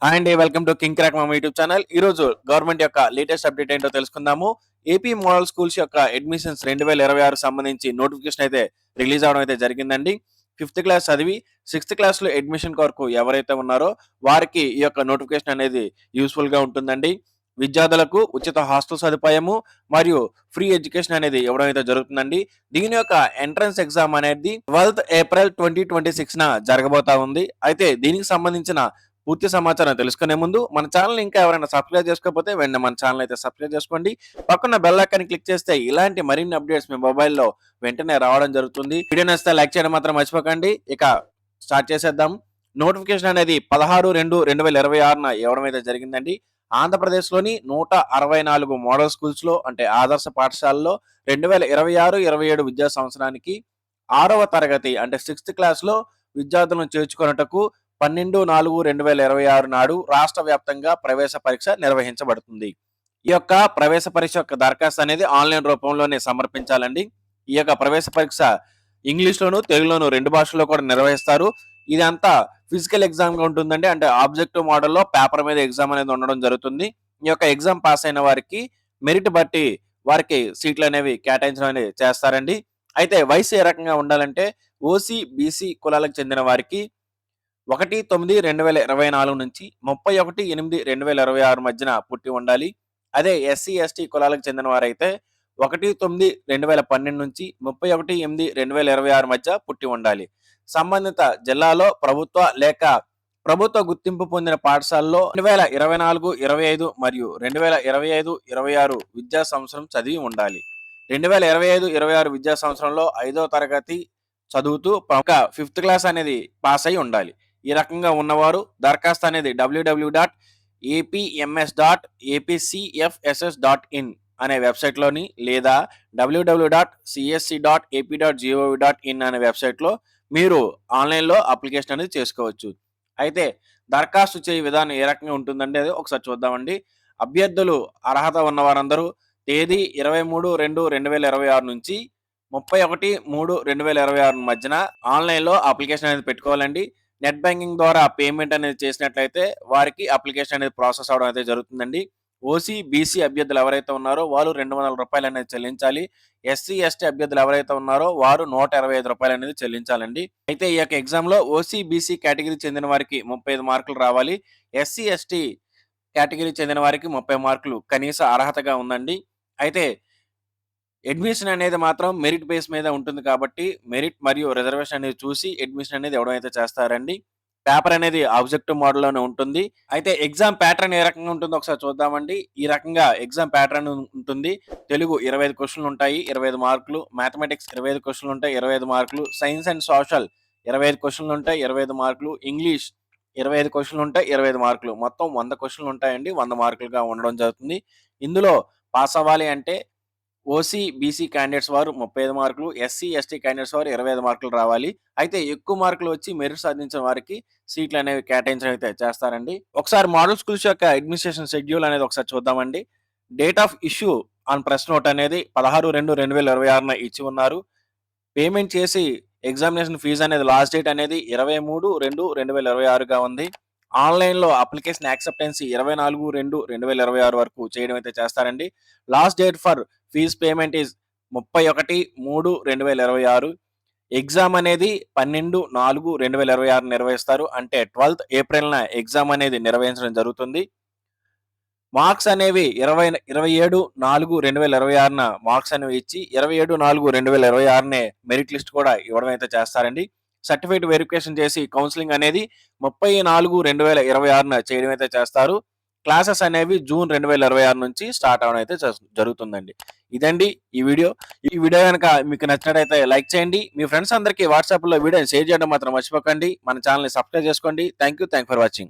Hi అండి. Welcome to king crack మామ YouTube channel. ఈరోజు గవర్నమెంట్ యొక్క లేటెస్ట్ అప్డేట్ ఏంటో తెలుసుకుందాము. ఏపీ మోడల్ స్కూల్స్ యొక్క అడ్మిషన్స్ 2026 సంబంధించి నోటిఫికేషన్ అయితే రిలీజ్ అవ్వడం అయితే జరిగిందండి. ఫిఫ్త్ క్లాస్ చదివి సిక్స్త్ క్లాస్లో అడ్మిషన్ కొరకు ఎవరైతే ఉన్నారో వారికి ఈ యొక్క నోటిఫికేషన్ అనేది యూస్ఫుల్గా ఉంటుందండి. విద్యార్థులకు ఉచిత హాస్టల్ సదుపాయము మరియు ఫ్రీ ఎడ్యుకేషన్ అనేది ఇవ్వడం అయితే జరుగుతుందండి. దీని యొక్క ఎంట్రన్స్ ఎగ్జామ్ అనేది 12th ఏప్రిల్ 2026 జరగబోతా ఉంది. అయితే దీనికి సంబంధించిన పూర్తి సమాచారం తెలుసుకునే ముందు మన ఛానల్ ఇంకా ఎవరైనా సబ్స్క్రైబ్ చేసుకోకపోతే వెంటనే మన ఛానల్ అయితే సబ్స్క్రైబ్ చేసుకోండి. పక్కన బెల్ ఐకాన్ క్లిక్ చేస్తే ఇలాంటి మరిన్ని అప్డేట్స్ మీ మొబైల్లో వెంటనే రావడం జరుగుతుంది. వీడియో నచ్చితే లైక్ చేయడం మాత్రం మర్చిపోకండి. ఇక స్టార్ట్ చేసేద్దాం. నోటిఫికేషన్ అనేది 16/2/2026 ఇవ్వడం అయితే జరిగిందండి. ఆంధ్రప్రదేశ్లోని 164 మోడల్ స్కూల్స్లో అంటే ఆదర్శ పాఠశాలలో 2026-27 విద్యా సంవత్సరానికి 6వ తరగతి అంటే 6th క్లాస్లో విద్యార్థులను చేర్చుకున్నటకు 12/4/2026 నాడు రాష్ట్ర వ్యాప్తంగా ప్రవేశ పరీక్ష నిర్వహించబడుతుంది. ఈ యొక్క ప్రవేశ పరీక్ష యొక్క దరఖాస్తు అనేది ఆన్లైన్ రూపంలోనే సమర్పించాలండి. ఈ యొక్క ప్రవేశ పరీక్ష ఇంగ్లీష్లోను తెలుగులోను 2 భాషల్లో కూడా నిర్వహిస్తారు. ఇదంతా ఫిజికల్ ఎగ్జామ్గా ఉంటుందండి. అంటే ఆబ్జెక్టివ్ మోడల్లో పేపర్ మీద ఎగ్జామ్ అనేది ఉండడం జరుగుతుంది. ఈ యొక్క ఎగ్జామ్ పాస్ అయిన వారికి మెరిట్ బట్టి వారికి సీట్లు అనేవి కేటాయించడం అనేది చేస్తారండి. అయితే వయసు ఏ రకంగా ఉండాలంటే ఓసీ బీసీ కులాలకు చెందిన వారికి 1/9/2024 నుంచి 31/8/2026 మధ్యన పుట్టి ఉండాలి. అదే ఎస్సీ ఎస్టీ కులాలకు చెందిన వారైతే 1/9/2012 నుంచి 31/8/2026 మధ్య పుట్టి ఉండాలి. సంబంధిత జిల్లాలో ప్రభుత్వ లేక ప్రభుత్వ గుర్తింపు పొందిన పాఠశాలలో 2024-25 మరియు 2025-26 విద్యా సంవత్సరం చదివి ఉండాలి. 2025-26 విద్యా సంవత్సరంలో 5వ తరగతి చదువుతూ ఒక 5th క్లాస్ అనేది పాస్ అయి ఉండాలి. ఈ రకంగా ఉన్నవారు దరఖాస్తు అనేది www.apms.apcfss.in అనే వెబ్సైట్లోని లేదా www.csc.ap.gov.in అనే వెబ్సైట్లో మీరు ఆన్లైన్లో అప్లికేషన్ అనేది చేసుకోవచ్చు. అయితే దరఖాస్తు చేయ విధానం ఏ రకంగా ఉంటుందంటే అది ఒకసారి చూద్దామండి. అభ్యర్థులు అర్హత ఉన్నవారందరూ తేదీ 23/2/2026 నుంచి 31/3/2026 మధ్యన ఆన్లైన్లో అప్లికేషన్ అనేది పెట్టుకోవాలండి. నెట్ బ్యాంకింగ్ ద్వారా పేమెంట్ అనేది చేసినట్లయితే వారికి అప్లికేషన్ అనేది ప్రాసెస్ అవడం అయితే జరుగుతుందండి. ఓసీ బీసీ అభ్యర్థులు ఎవరైతే ఉన్నారో వాళ్ళు ₹200 అనేది చెల్లించాలి. ఎస్సీ ఎస్టీ అభ్యర్థులు ఎవరైతే ఉన్నారో వారు ₹125 అనేది చెల్లించాలండి. అయితే ఈ యొక్క ఎగ్జామ్లో ఓసీ బీసీ కేటగిరీ చెందిన వారికి 35 మార్కులు రావాలి. ఎస్సీ ఎస్టీ కేటగిరీ చెందిన వారికి 30 మార్కులు కనీస అర్హతగా ఉందండి. అయితే అడ్మిషన్ అనేది మాత్రం మెరిట్ బేస్ మీద ఉంటుంది కాబట్టి మెరిట్ మరియు రిజర్వేషన్ అనేది చూసి అడ్మిషన్ అనేది ఇవ్వడం అయితే చేస్తారండి. పేపర్ అనేది ఆబ్జెక్టివ్ మోడల్లోనే ఉంటుంది. అయితే ఎగ్జామ్ ప్యాటర్న్ ఏ రకంగా ఉంటుందో ఒకసారి చూద్దామండి. ఈ రకంగా ఎగ్జామ్ ప్యాటర్న్ ఉంటుంది. తెలుగు 25 క్వశ్చన్లు ఉంటాయి, 25 మార్కులు. మ్యాథమెటిక్స్ 25 క్వశ్చన్లు ఉంటాయి, 25 మార్కులు. సైన్స్ అండ్ సోషల్ 25 క్వశ్చన్లు ఉంటాయి, 25 మార్కులు. ఇంగ్లీష్ 25 క్వశ్చన్లు ఉంటాయి, 25 మార్కులు. మొత్తం 100 క్వశ్చన్లు ఉంటాయండి. 100 మార్కులుగా ఉండడం జరుగుతుంది. ఇందులో పాస్ అవ్వాలి అంటే ఓసీ, బీసీ క్యాండిడేట్స్ వారు 35 మార్కులు, ఎస్సీ, ఎస్టీ క్యాండిడేట్స్ వారు 25 మార్కులు రావాలి. అయితే ఎక్కువ మార్కులు వచ్చి మెరిట్ సాధించిన వారికి సీట్లు అనేవి కేటాయించడం అయితే చేస్తారండి. ఒకసారి మోడల్ స్కూల్స్ యొక్క అడ్మినిస్ట్రేషన్ షెడ్యూల్ అనేది ఒకసారి చూద్దామండి. Date of issue on press note అనేది 16/2/2026 ఇచ్చి ఉన్నారు. పేమెంట్ చేసి ఎగ్జామినేషన్ ఫీజు అనేది లాస్ట్ డేట్ అనేది 23/2/2026గా ఉంది. ఆన్లైన్లో అప్లికేషన్ యాక్సెప్టెన్సీ 24/2/2026 వరకు చేయడం అయితే చేస్తారండి. Last date for fees payment is 31/3/2026. Exam అనేది 12/4/2026 నిర్వహిస్తారు. అంటే 12th ఏప్రిల్న ఎగ్జామ్ అనేది నిర్వహించడం జరుగుతుంది. మార్క్స్ అనేవి 27/4/2026 మార్క్స్ అనేవి ఇచ్చి 27/4/2026 మెరిట్ లిస్ట్ కూడా ఇవ్వడం అయితే చేస్తారండి. సర్టిఫికేట్ వెరిఫికేషన్ చేసి కౌన్సిలింగ్ అనేది 30/4/2026 చేయడం అయితే చేస్తారు. క్లాసెస్ అనేవి జూన్ 2026 నుంచి స్టార్ట్ అవడం అయితే జరుగుతుందండి. ఇదండి ఈ వీడియో. ఈ వీడియో కనుక మీకు నచ్చినట్టయితే లైక్ చేయండి. మీ ఫ్రెండ్స్ అందరికీ వాట్సాప్లో వీడియోని షేర్ చేయడం మాత్రం మర్చిపోకండి. మన ఛానల్ని సబ్స్క్రైబ్ చేసుకోండి. Thank you for watching.